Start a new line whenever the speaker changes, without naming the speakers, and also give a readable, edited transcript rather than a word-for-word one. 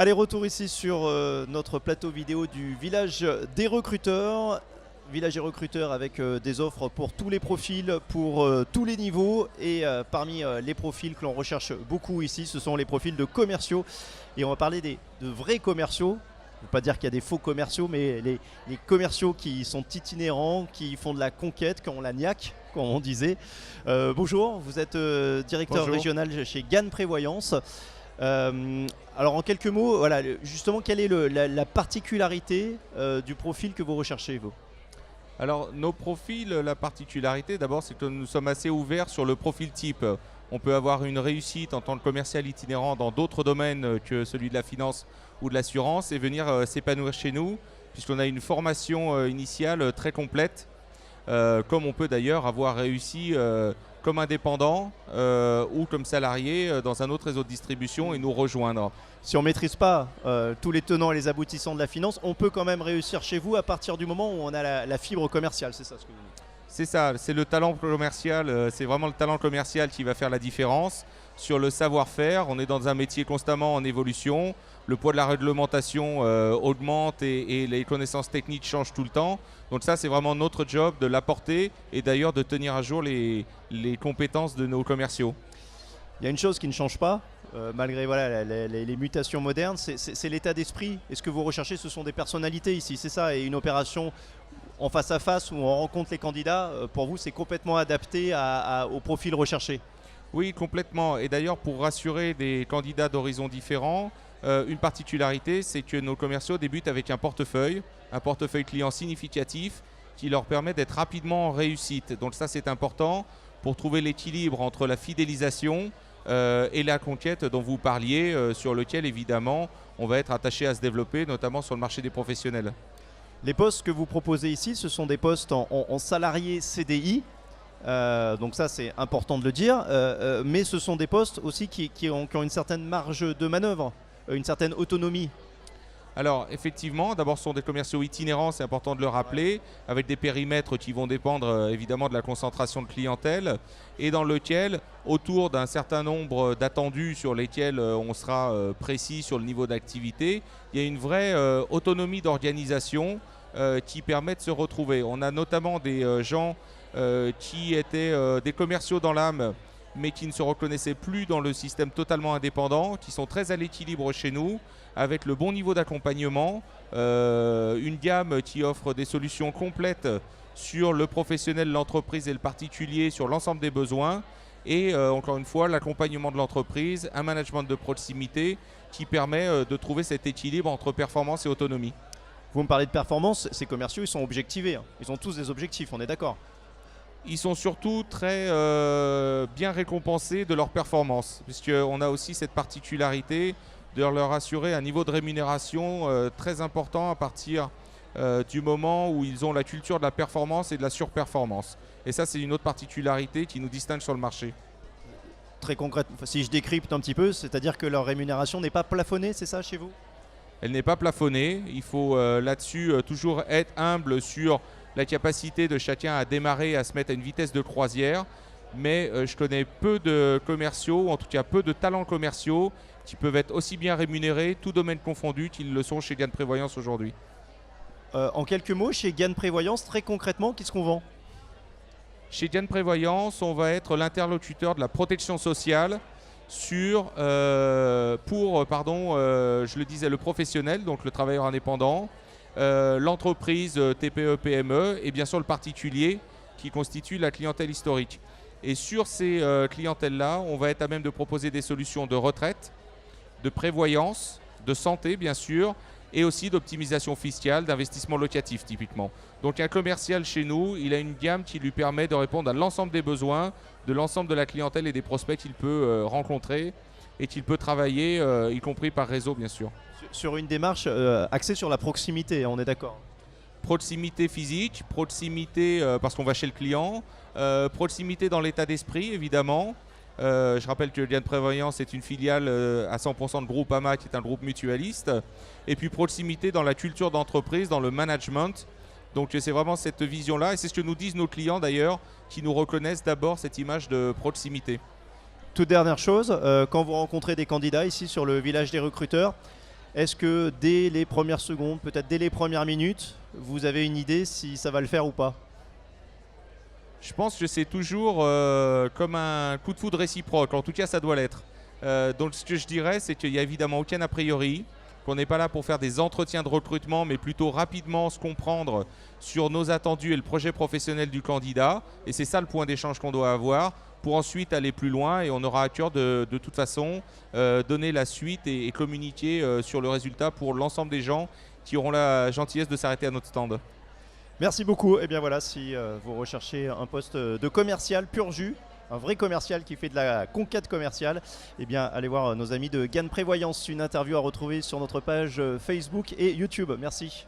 Allez, retour ici sur notre plateau vidéo du village des recruteurs. Village des recruteurs avec des offres pour tous les profils, pour tous les niveaux. Et parmi les profils que l'on recherche beaucoup ici, ce sont les profils de commerciaux. Et on va parler de vrais commerciaux. Je ne veux pas dire qu'il y a des faux commerciaux, mais les commerciaux qui sont itinérants, qui font de la conquête, qui ont la niaque, comme on disait. Bonjour, vous êtes directeur régional chez Gann Prévoyance. Alors en quelques mots, voilà, justement, quelle est la particularité du profil que vous recherchez, vous?
Alors nos profils, la particularité d'abord, c'est que nous sommes assez ouverts sur le profil type. On peut avoir une réussite en tant que commercial itinérant dans d'autres domaines que celui de la finance ou de l'assurance et venir s'épanouir chez nous, puisqu'on a une formation initiale très complète, comme on peut d'ailleurs avoir réussi comme indépendant ou comme salarié dans un autre réseau de distribution et nous rejoindre.
Si on ne maîtrise pas tous les tenants et les aboutissants de la finance, on peut quand même réussir chez vous à partir du moment où on a la fibre commerciale, c'est ça ce que vous dites?
C'est ça, c'est le talent commercial, c'est vraiment le talent commercial qui va faire la différence. Sur le savoir-faire, on est dans un métier constamment en évolution, le poids de la réglementation augmente et les connaissances techniques changent tout le temps. Donc ça, c'est vraiment notre job de l'apporter et d'ailleurs de tenir à jour les compétences de nos commerciaux.
Il y a une chose qui ne change pas, malgré voilà, les mutations modernes, c'est l'état d'esprit. Et ce que vous recherchez, ce sont des personnalités ici, c'est ça, et une opération en face à face où on rencontre les candidats, pour vous, c'est complètement adapté au profil recherché?
Oui, complètement. Et d'ailleurs, pour rassurer des candidats d'horizons différents, une particularité, c'est que nos commerciaux débutent avec un portefeuille client significatif qui leur permet d'être rapidement en réussite. Donc ça, c'est important pour trouver l'équilibre entre la fidélisation et la conquête dont vous parliez, sur lequel, évidemment, on va être attaché à se développer, notamment sur le marché des professionnels.
Les postes que vous proposez ici, ce sont des postes en salarié CDI. Donc ça, c'est important de le dire. Mais ce sont des postes aussi qui ont une certaine marge de manœuvre, une certaine autonomie.
Alors effectivement, d'abord ce sont des commerciaux itinérants, c'est important de le rappeler, avec des périmètres qui vont dépendre évidemment de la concentration de clientèle et dans lequel, autour d'un certain nombre d'attendus sur lesquels on sera précis sur le niveau d'activité, il y a une vraie autonomie d'organisation qui permet de se retrouver. On a notamment des gens qui étaient des commerciaux dans l'âme, mais qui ne se reconnaissaient plus dans le système totalement indépendant, qui sont très à l'équilibre chez nous, avec le bon niveau d'accompagnement, une gamme qui offre des solutions complètes sur le professionnel, l'entreprise et le particulier, sur l'ensemble des besoins, et encore une fois, l'accompagnement de l'entreprise, un management de proximité qui permet de trouver cet équilibre entre performance et autonomie.
Vous me parlez de performance, ces commerciaux, ils sont objectivés, hein. Ils ont tous des objectifs, on est d'accord?
Ils sont surtout très bien récompensés de leur performance, puisqu'on a aussi cette particularité de leur assurer un niveau de rémunération très important à partir du moment où ils ont la culture de la performance et de la surperformance. Et ça, c'est une autre particularité qui nous distingue sur le marché.
Très concrètement, si je décrypte un petit peu, c'est-à-dire que leur rémunération n'est pas plafonnée, c'est ça chez vous?
Elle n'est pas plafonnée. Il faut là-dessus toujours être humble sur la capacité de chacun à démarrer, à se mettre à une vitesse de croisière. Mais je connais peu de commerciaux, ou en tout cas peu de talents commerciaux qui peuvent être aussi bien rémunérés, tout domaine confondu, qu'ils le sont chez Gann Prévoyance aujourd'hui.
En quelques mots, chez Gann Prévoyance, très concrètement, qu'est-ce qu'on vend?
Chez Gann Prévoyance, on va être l'interlocuteur de la protection sociale pour, je le disais, le professionnel, donc le travailleur indépendant, l'entreprise TPE-PME et bien sûr le particulier qui constitue la clientèle historique. Et sur ces clientèles-là, on va être à même de proposer des solutions de retraite, de prévoyance, de santé bien sûr, et aussi d'optimisation fiscale, d'investissement locatif typiquement. Donc un commercial chez nous, il a une gamme qui lui permet de répondre à l'ensemble des besoins, de l'ensemble de la clientèle et des prospects qu'il peut rencontrer et qu'il peut travailler, y compris par réseau bien sûr.
Sur une démarche axée sur la proximité, on est d'accord?
Proximité physique, proximité parce qu'on va chez le client, proximité dans l'état d'esprit évidemment. Je rappelle que Gann Prévoyance est une filiale à 100% de Groupama qui est un groupe mutualiste. Et puis proximité dans la culture d'entreprise, dans le management. Donc c'est vraiment cette vision-là et c'est ce que nous disent nos clients d'ailleurs qui nous reconnaissent d'abord cette image de proximité.
Toute dernière chose, quand vous rencontrez des candidats ici sur le village des recruteurs, Est-ce que dès les premières secondes, peut-être dès les premières minutes, vous avez une idée si ça va le faire ou pas?
Je pense que c'est toujours comme un coup de foudre réciproque. En tout cas, ça doit l'être. Donc, ce que je dirais, c'est qu'il n'y a évidemment aucun a priori, qu'on n'est pas là pour faire des entretiens de recrutement, mais plutôt rapidement se comprendre sur nos attendus et le projet professionnel du candidat. Et c'est ça le point d'échange qu'on doit avoir pour ensuite aller plus loin. Et on aura à cœur de toute façon donner la suite et communiquer sur le résultat pour l'ensemble des gens qui auront la gentillesse de s'arrêter à notre stand.
Merci beaucoup. Et bien voilà, si vous recherchez un poste de commercial pur jus, un vrai commercial qui fait de la conquête commerciale, eh bien allez voir nos amis de Gann Prévoyance. Une interview à retrouver sur notre page Facebook et YouTube. Merci.